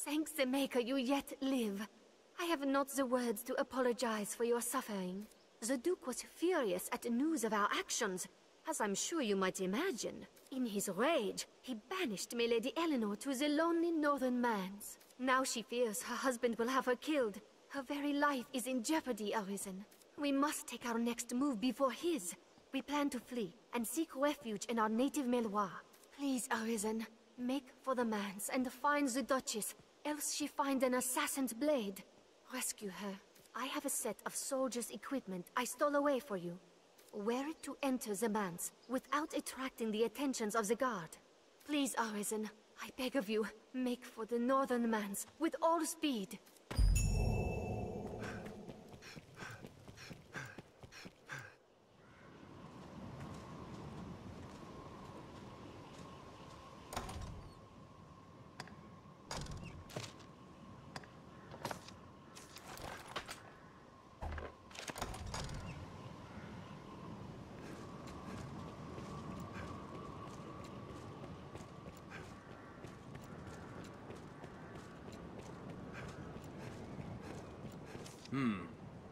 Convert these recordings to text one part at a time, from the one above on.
Thanks the Maker you yet live. I have not the words to apologize for your suffering. The Duke was furious at the news of our actions, as I'm sure you might imagine. In his rage, he banished my Lady Aelinore to the lonely northern lands. Now she fears her husband will have her killed. Her very life is in jeopardy, Arisen. We must take our next move before his. We plan to flee and seek refuge in our native Meloir. Please, Arisen, make for the manse and find the Duchess, else she find an assassin's blade. Rescue her. I have a set of soldiers' equipment I stole away for you. Wear it to enter the manse without attracting the attentions of the guard. Please, Arisen, I beg of you, make for the northern manse with all speed.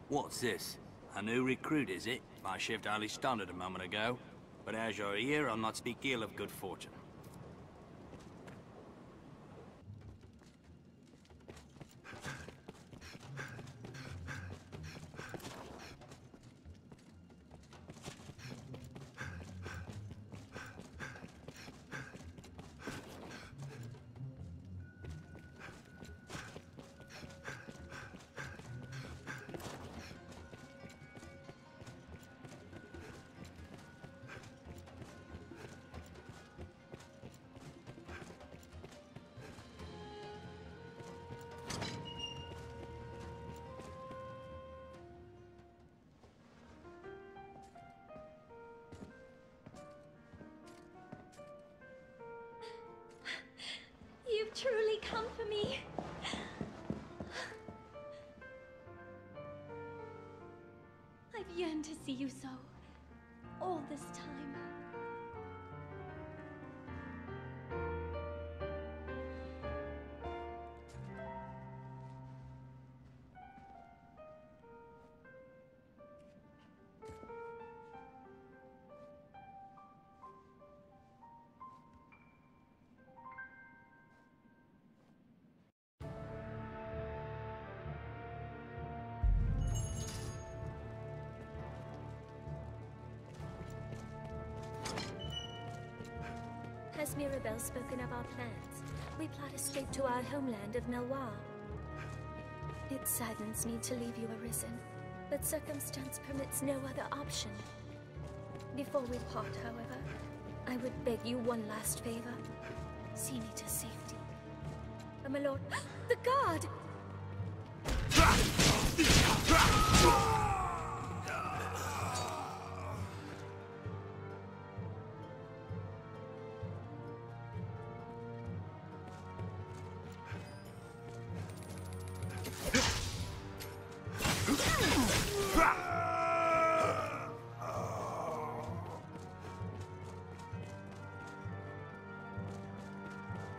What's this? A new recruit, is it? My shift only started a moment ago. But as you're here, I'll not speak ill of good fortune. You've truly come for me. I've yearned to see you so, all this time. Has Mirabelle spoken of our plans? We plot escape to our homeland of Meloir. It saddens me to leave you, Arisen, but circumstance permits no other option. Before we part, however, I would beg you one last favor. See me to safety. My lord, the guard!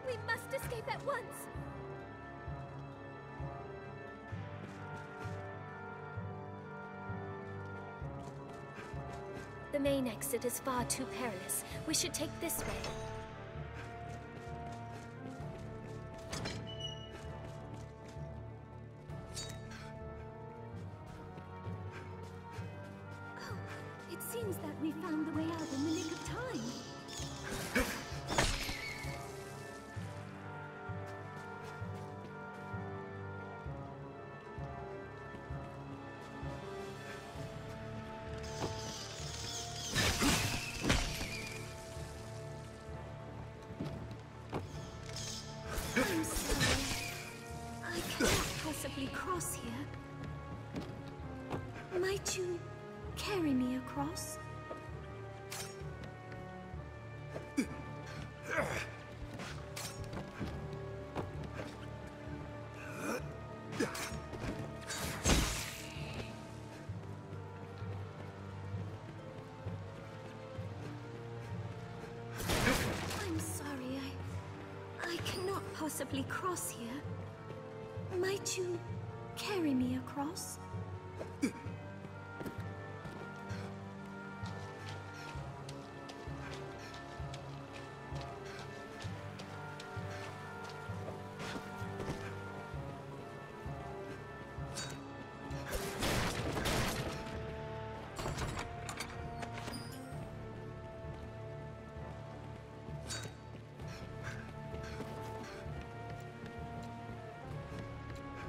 We must escape at once! The main exit is far too perilous. We should take this way. Oh, it seems that we found the way out in the nick of time. I'm sorry. I cannot possibly cross here. Might you carry me across? I'm sorry, I cannot possibly cross here. Might you carry me across?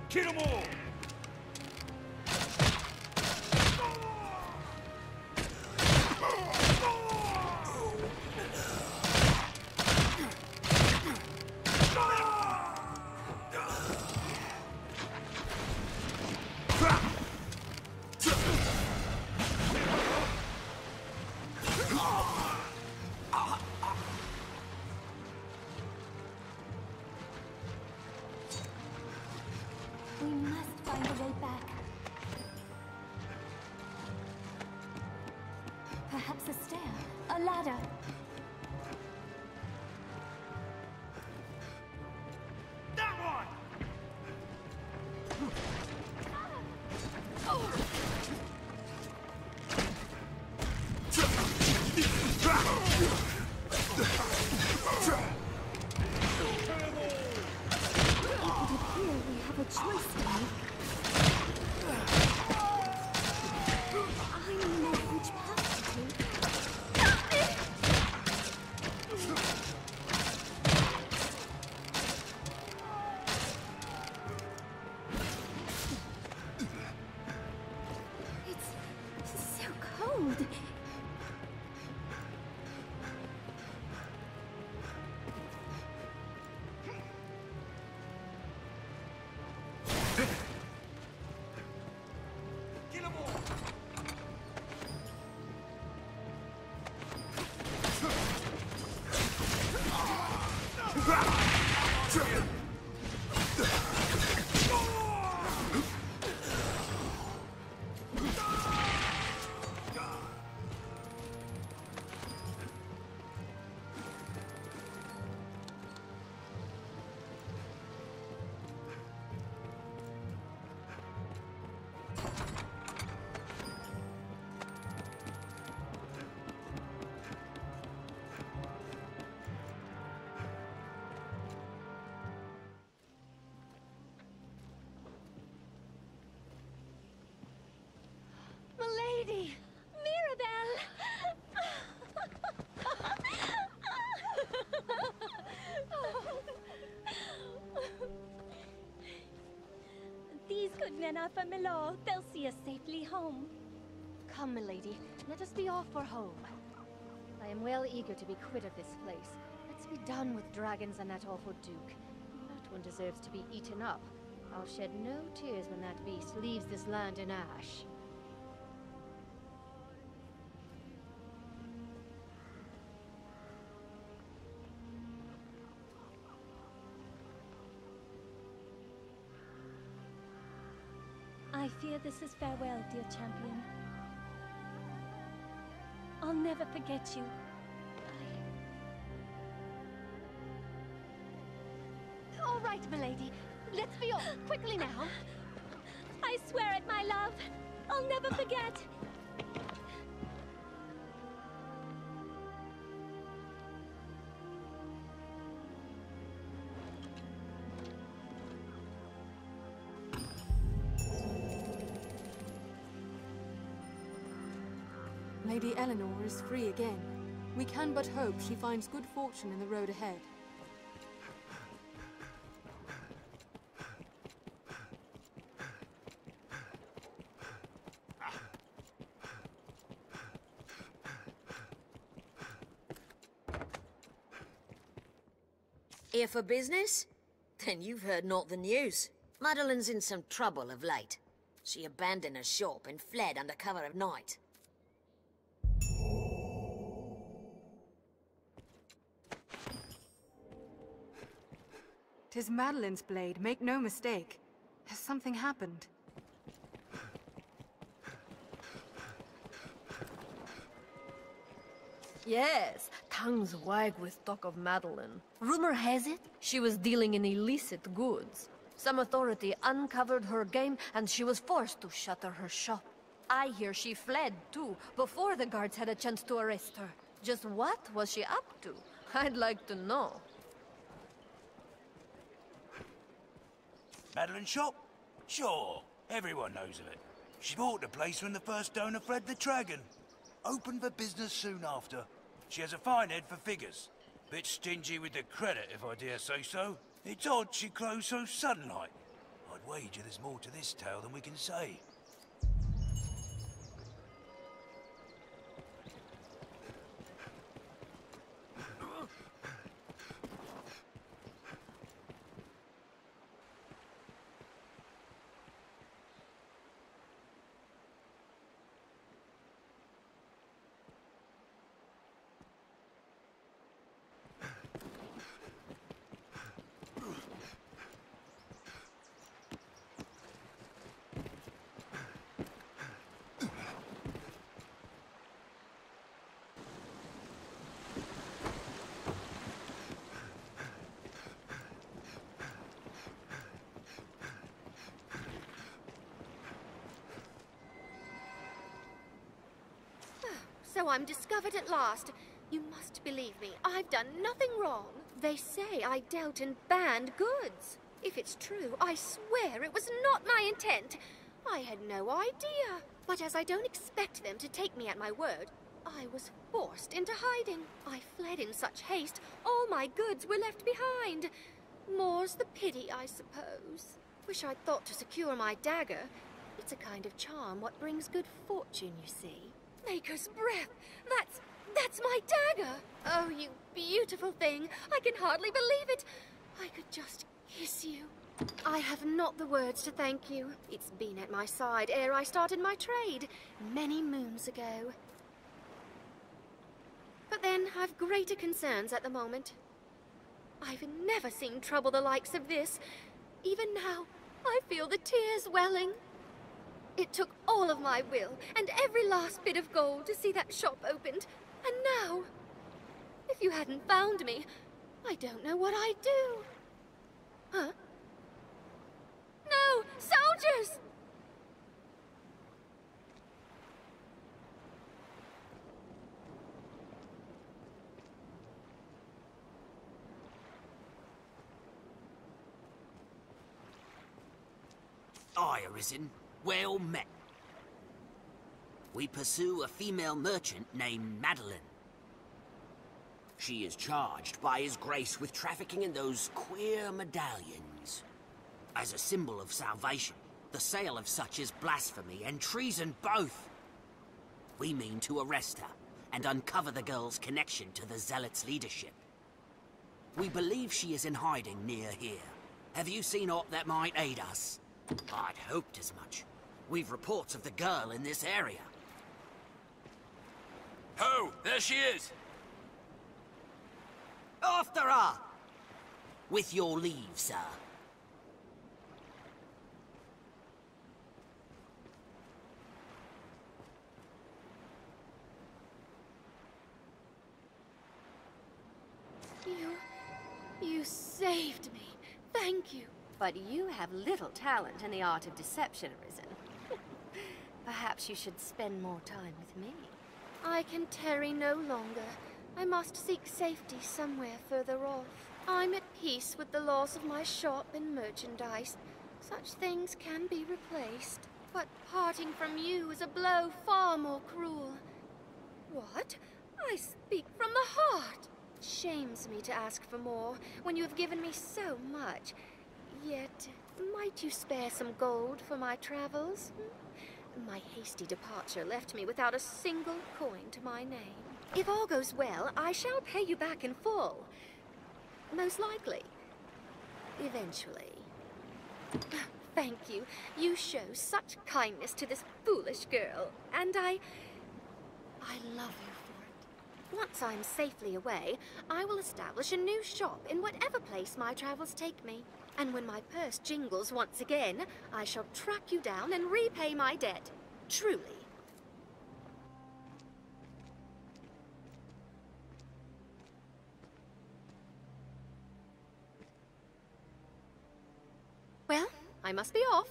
Kill 'em all! We must find a way back. Perhaps a stair, a ladder. That one! Here we have a choice to make. I know which path to take. It's so cold. Kill 'em all! Milady! Mirabelle! These good men are from Milor. They'll see us safely home. Come, milady, let us be off for home. I am well eager to be quit of this place. Let's be done with dragons and that awful duke. That one deserves to be eaten up. I'll shed no tears when that beast leaves this land in ash. I fear this is farewell, dear champion. I'll never forget you. All right, milady. Let's be off, quickly now. I swear it, my love. I'll never forget. Lady Aelinore is free again. We can but hope she finds good fortune in the road ahead. Here for business? Then you've heard not the news. Madeleine's in some trouble of late. She abandoned her shop and fled under cover of night. 'Tis Madeleine's blade, make no mistake. Has something happened? Yes, tongues wag with talk of Madeleine. Rumor has it she was dealing in illicit goods. Some authority uncovered her game, and she was forced to shutter her shop. I hear she fled, too, before the guards had a chance to arrest her. Just what was she up to? I'd like to know. Madeleine shop? Sure, everyone knows of it. She bought the place when the first owner fled the dragon. Opened for business soon after. She has a fine head for figures. Bit stingy with the credit, if I dare say so. It's odd she closed so sudden like. I'd wager there's more to this tale than we can say. So I'm discovered at last. You must believe me, I've done nothing wrong. They say I dealt in banned goods. If it's true, I swear it was not my intent. I had no idea. But as I don't expect them to take me at my word, I was forced into hiding. I fled in such haste, all my goods were left behind. More's the pity, I suppose. Wish I'd thought to secure my dagger. It's a kind of charm what brings good fortune, you see. Maker's breath! That's my dagger! Oh, you beautiful thing! I can hardly believe it! I could just kiss you. I have not the words to thank you. It's been at my side ere I started my trade, many moons ago. But then, I've greater concerns at the moment. I've never seen trouble the likes of this. Even now, I feel the tears welling. It took all of my will and every last bit of gold to see that shop opened. And now, if you hadn't found me, I don't know what I'd do. Huh? No! Soldiers! Aye, Arisen. Well met. We pursue a female merchant named Madeleine. She is charged by His Grace with trafficking in those queer medallions. As a symbol of salvation, the sale of such is blasphemy and treason both. We mean to arrest her and uncover the girl's connection to the Zealots' leadership. We believe she is in hiding near here. Have you seen aught that might aid us? I'd hoped as much. We've reports of the girl in this area. Ho! There she is! After her! With your leave, sir. You saved me. Thank you. But you have little talent in the art of deception, Arisen. Perhaps you should spend more time with me. I can tarry no longer. I must seek safety somewhere further off. I'm at peace with the loss of my shop and merchandise. Such things can be replaced. But parting from you is a blow far more cruel. What? I speak from the heart. It shames me to ask for more when you have given me so much. Yet, might you spare some gold for my travels? My hasty departure left me without a single coin to my name. If all goes well, I shall pay you back in full. Most likely. Eventually. Thank you. You show such kindness to this foolish girl, and I love you for it. Once I'm safely away, I will establish a new shop in whatever place my travels take me. And when my purse jingles once again, I shall track you down and repay my debt. Truly. I must be off.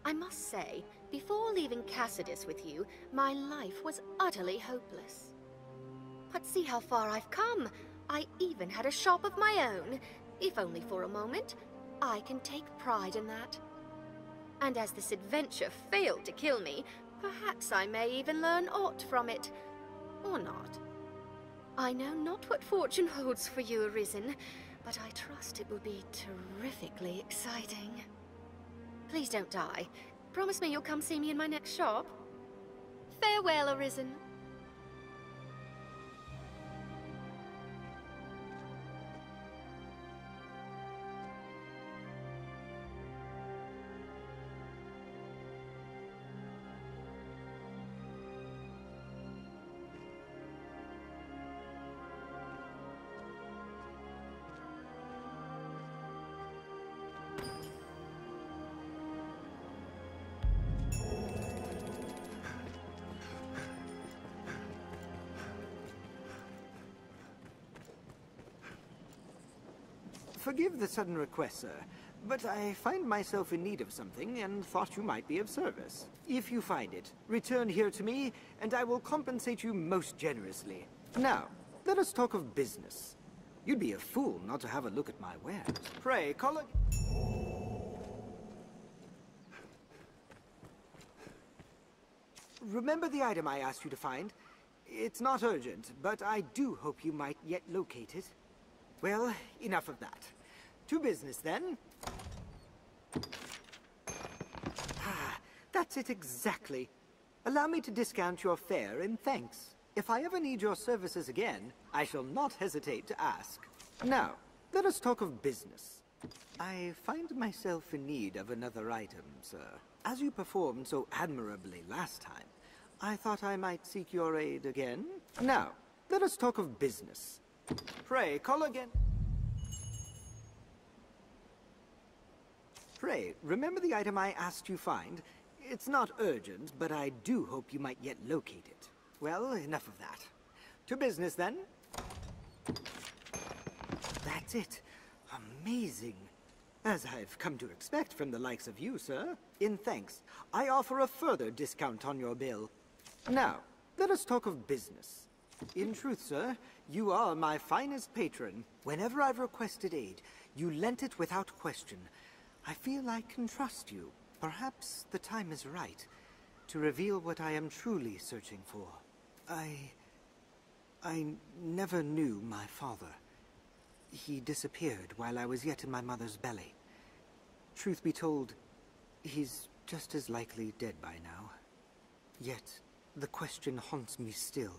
I must say, before leaving Cassidus with you, my life was utterly hopeless. But see how far I've come. I even had a shop of my own. If only for a moment, I can take pride in that. And as this adventure failed to kill me, perhaps I may even learn aught from it. Or not. I know not what fortune holds for you, Arisen, but I trust it will be terrifically exciting. Please don't die. Promise me you'll come see me in my next shop. Farewell, Arisen. Forgive the sudden request, sir, but I find myself in need of something and thought you might be of service. If you find it, return here to me, and I will compensate you most generously. Now, let us talk of business. You'd be a fool not to have a look at my wares. Pray, call Remember the item I asked you to find? It's not urgent, but I do hope you might yet locate it. Well, enough of that. To business, then. Ah, that's it exactly. Allow me to discount your fare in thanks. If I ever need your services again, I shall not hesitate to ask. Now, let us talk of business. I find myself in need of another item, sir. As you performed so admirably last time, I thought I might seek your aid again. Now, let us talk of business. Pray, call again. Pray, remember the item I asked you find? It's not urgent, but I do hope you might yet locate it. Well, enough of that. To business, then. That's it. Amazing. As I've come to expect from the likes of you, sir. In thanks, I offer a further discount on your bill. Now, let us talk of business. In truth, sir, you are my finest patron. Whenever I've requested aid, you lent it without question. I feel I can trust you. Perhaps the time is right to reveal what I am truly searching for. I never knew my father. He disappeared while I was yet in my mother's belly. Truth be told, he's just as likely dead by now. Yet, the question haunts me still.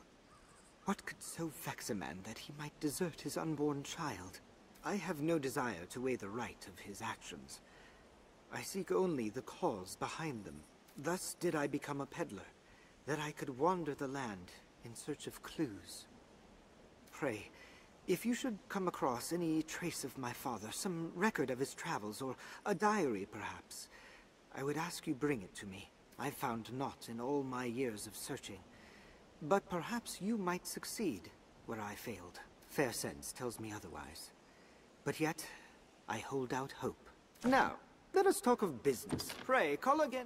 What could so vex a man that he might desert his unborn child? I have no desire to weigh the right of his actions. I seek only the cause behind them. Thus did I become a peddler, that I could wander the land in search of clues. Pray, if you should come across any trace of my father, some record of his travels, or a diary perhaps, I would ask you bring it to me. I've found naught in all my years of searching. But perhaps you might succeed where I failed. Fair sense tells me otherwise. But yet, I hold out hope. Now, let us talk of business. Pray, call again.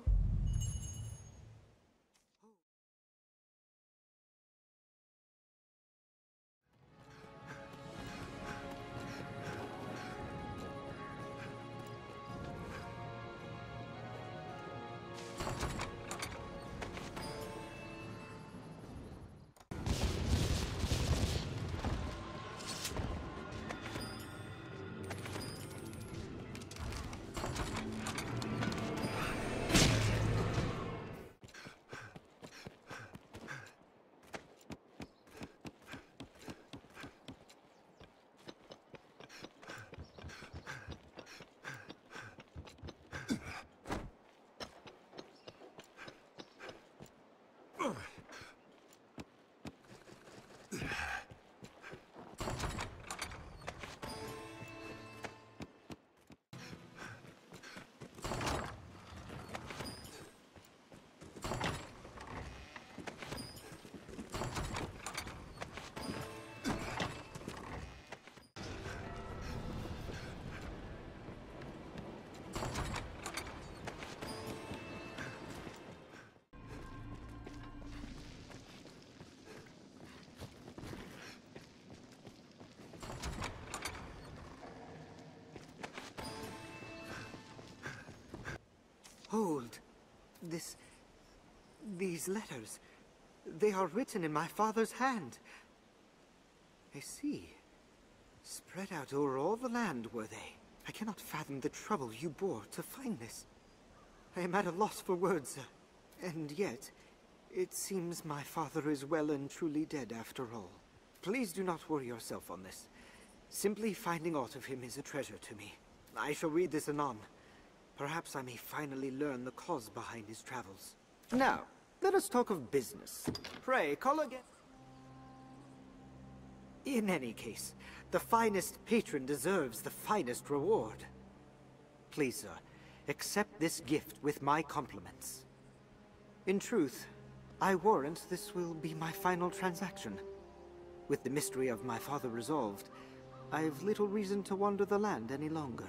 Hold. These letters. They are written in my father's hand. I see. Spread out over all the land, were they? I cannot fathom the trouble you bore to find this. I am at a loss for words, sir. And yet, it seems my father is well and truly dead after all. Please do not worry yourself on this. Simply finding aught of him is a treasure to me. I shall read this anon. Perhaps I may finally learn the cause behind his travels. Now, let us talk of business. Pray, call again. In any case, the finest patron deserves the finest reward. Please, sir, accept this gift with my compliments. In truth, I warrant this will be my final transaction. With the mystery of my father resolved, I have little reason to wander the land any longer.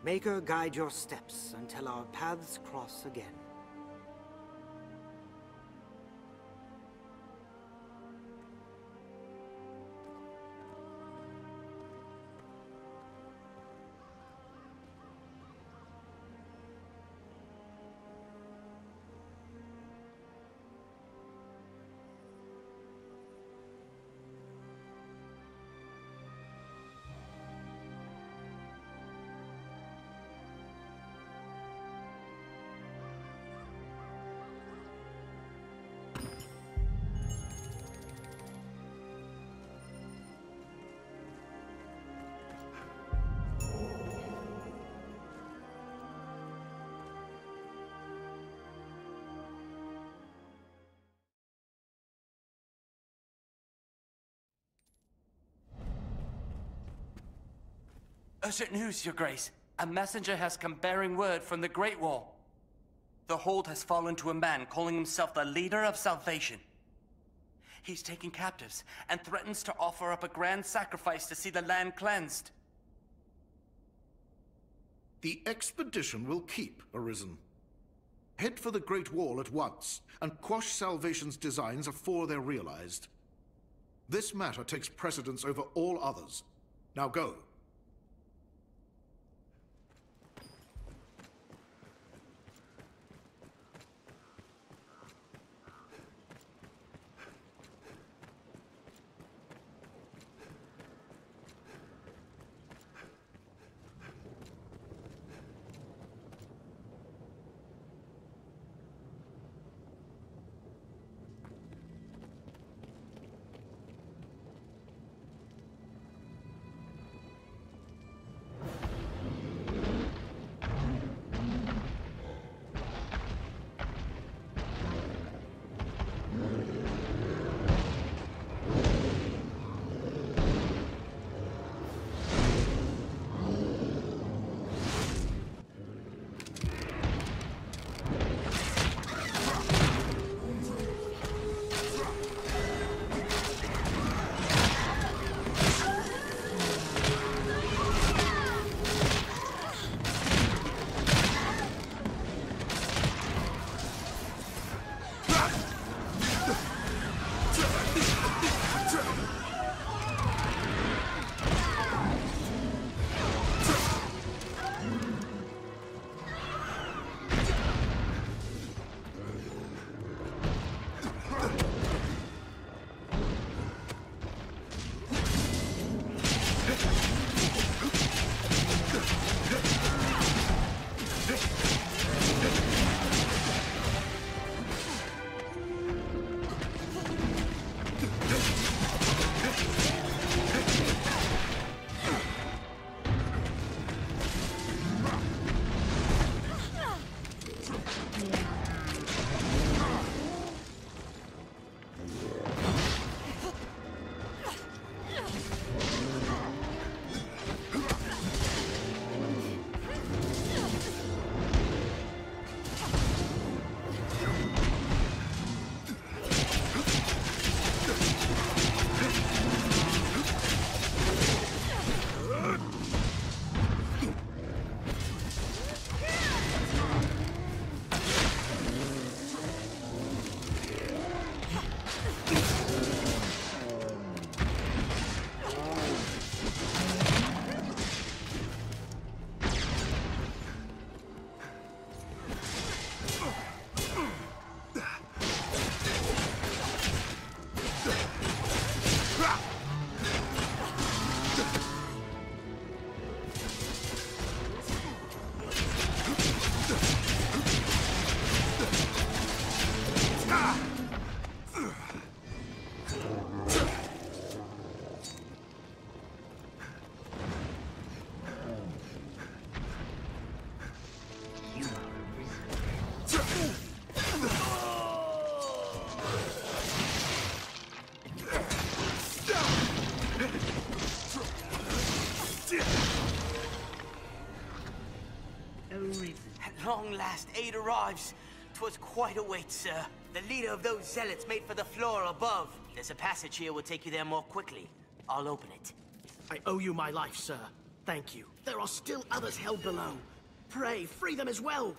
Maker guide your steps until our paths cross again. Urgent news, Your Grace. A messenger has come bearing word from the Great Wall. The hold has fallen to a man calling himself the leader of salvation. He's taking captives and threatens to offer up a grand sacrifice to see the land cleansed. The expedition will keep, Arisen. Head for the Great Wall at once, and quash Salvation's designs afore they're realized. This matter takes precedence over all others. Now go. Arisen. At long last, aid arrives. 'Twas quite a wait, sir. The leader of those zealots made for the floor above. There's a passage here will take you there more quickly. I'll open it. I owe you my life, sir. Thank you. There are still others held below. Pray, free them as well.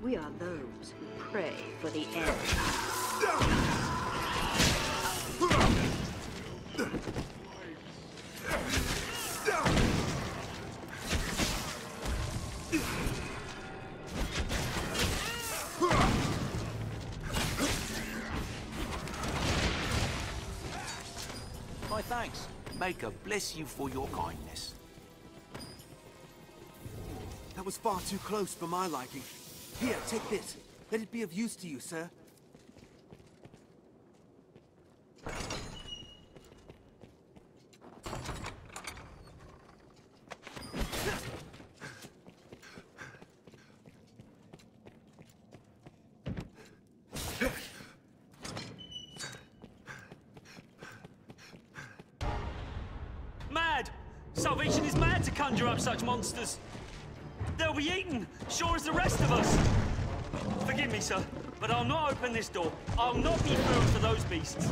We are those who pray for the end. My thanks. Maker bless you for your kindness. That was far too close for my liking. Here, take this. Let it be of use to you, sir. Mad! Salvation is mad to conjure up such monsters. They'll be eaten, sure as the rest of us. Forgive me, sir, but I'll not open this door. I'll not be food for those beasts.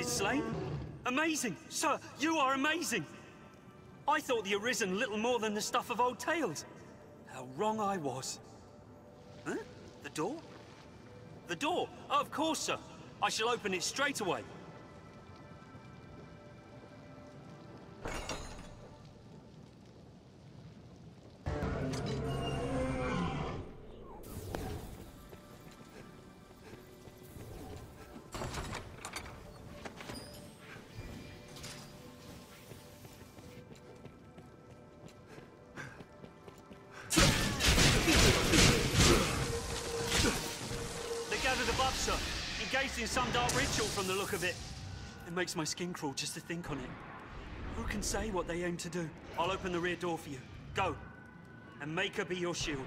Slain? Amazing! Sir, you are amazing! I thought the Arisen little more than the stuff of old tales. How wrong I was. Huh? The door? The door? Oh, of course, sir. I shall open it straight away. In some dark ritual from the look of it. It makes my skin crawl just to think on it. Who can say what they aim to do? I'll open the rear door for you. Go. And make her be your shield.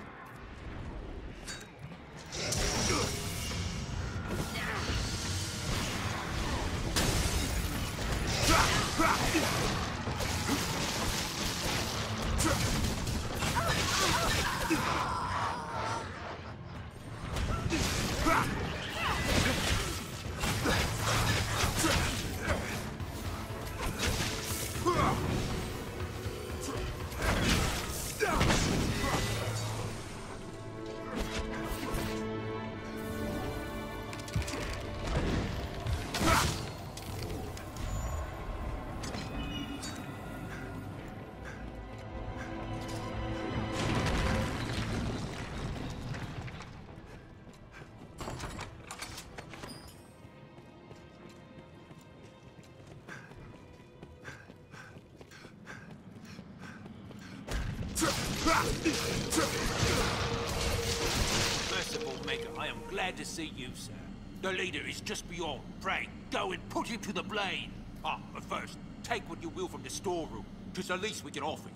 Merciful Maker, I am glad to see you, sir. The leader is just beyond. Pray, go and put him to the blade. Ah, but first, take what you will from the storeroom. 'Tis the least we can offer you.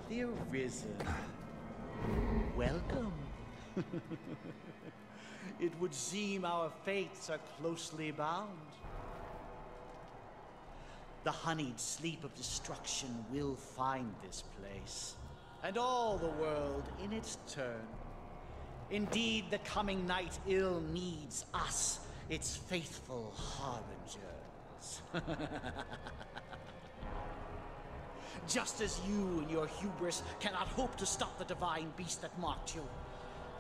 The Arisen. Welcome. It would seem our fates are closely bound. The honeyed sleep of destruction will find this place, and all the world in its turn. Indeed, the coming night ill needs us, its faithful harbingers. Just as you and your hubris cannot hope to stop the divine beast that mocked you.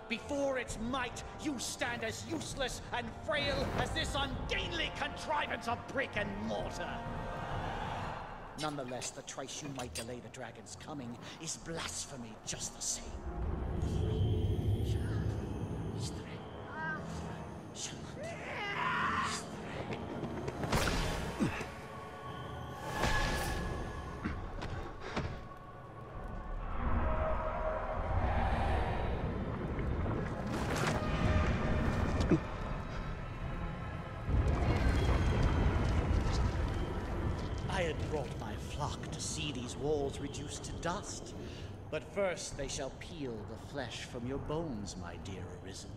Before its might, you stand as useless and frail as this ungainly contrivance of brick and mortar. Nonetheless, the trice you might delay the dragon's coming is blasphemy just the same. Walls reduced to dust. But first they shall peel the flesh from your bones, my dear Arisen.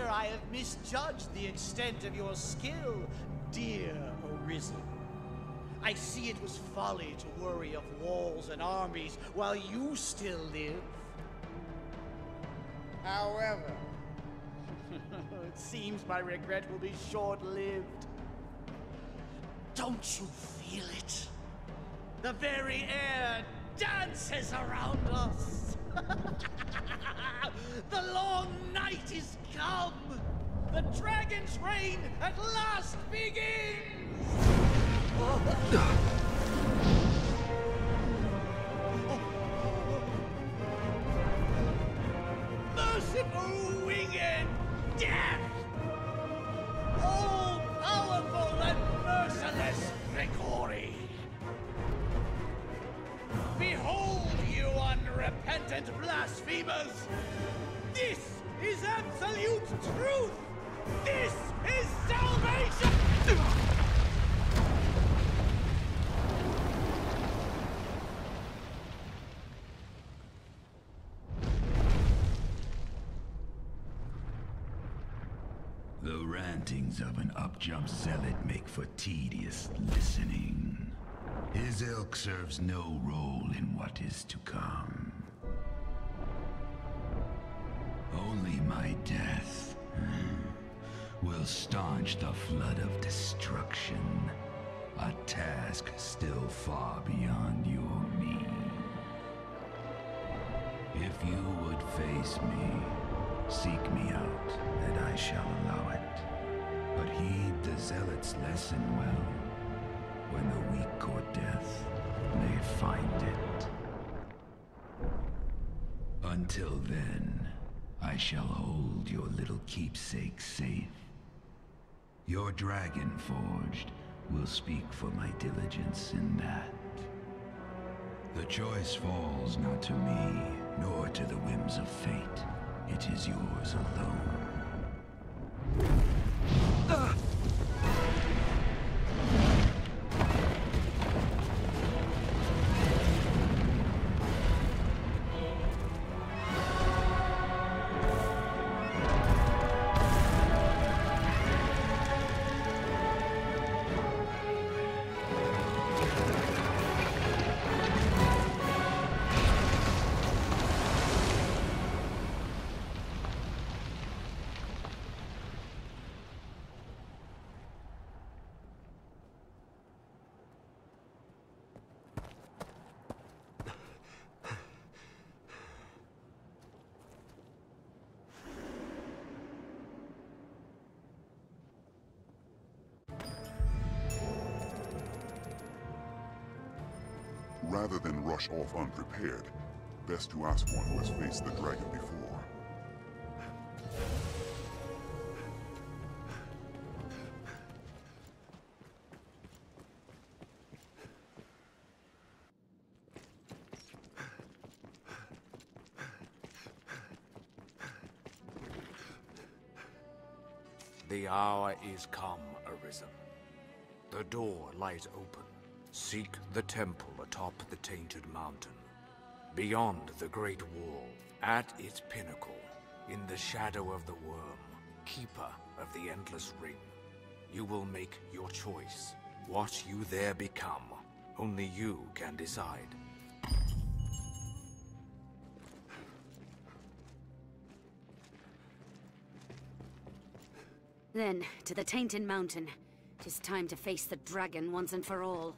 I have misjudged the extent of your skill, dear Arisen. I see it was folly to worry of walls and armies while you still live. However, it seems my regret will be short-lived. Don't you feel it? The very air dances around us. The long night is come. The dragon's reign at last begins. Merciful winged death! All powerful and merciless Grigori! Behold dead blasphemers! This is absolute truth! This is salvation! The rantings of an up-jump zealot make for tedious listening. His ilk serves no role in what is to come. Only my death will staunch the flood of destruction. A task still far beyond your means. If you would face me, seek me out, and I shall allow it. But heed the zealot's lesson well. When the weak court death, they find it. Until then, I shall hold your little keepsake safe. Your dragon forged will speak for my diligence in that. The choice falls not to me, nor to the whims of fate. It is yours alone. Rather than rush off unprepared, best to ask one who has faced the dragon before. The hour is come, Arisen. The door lies open. Seek the temple atop the Tainted Mountain. Beyond the Great Wall, at its pinnacle, in the shadow of the worm, keeper of the Endless Ring. You will make your choice. What you there become, only you can decide. Then, to the Tainted Mountain. 'Tis time to face the dragon once and for all.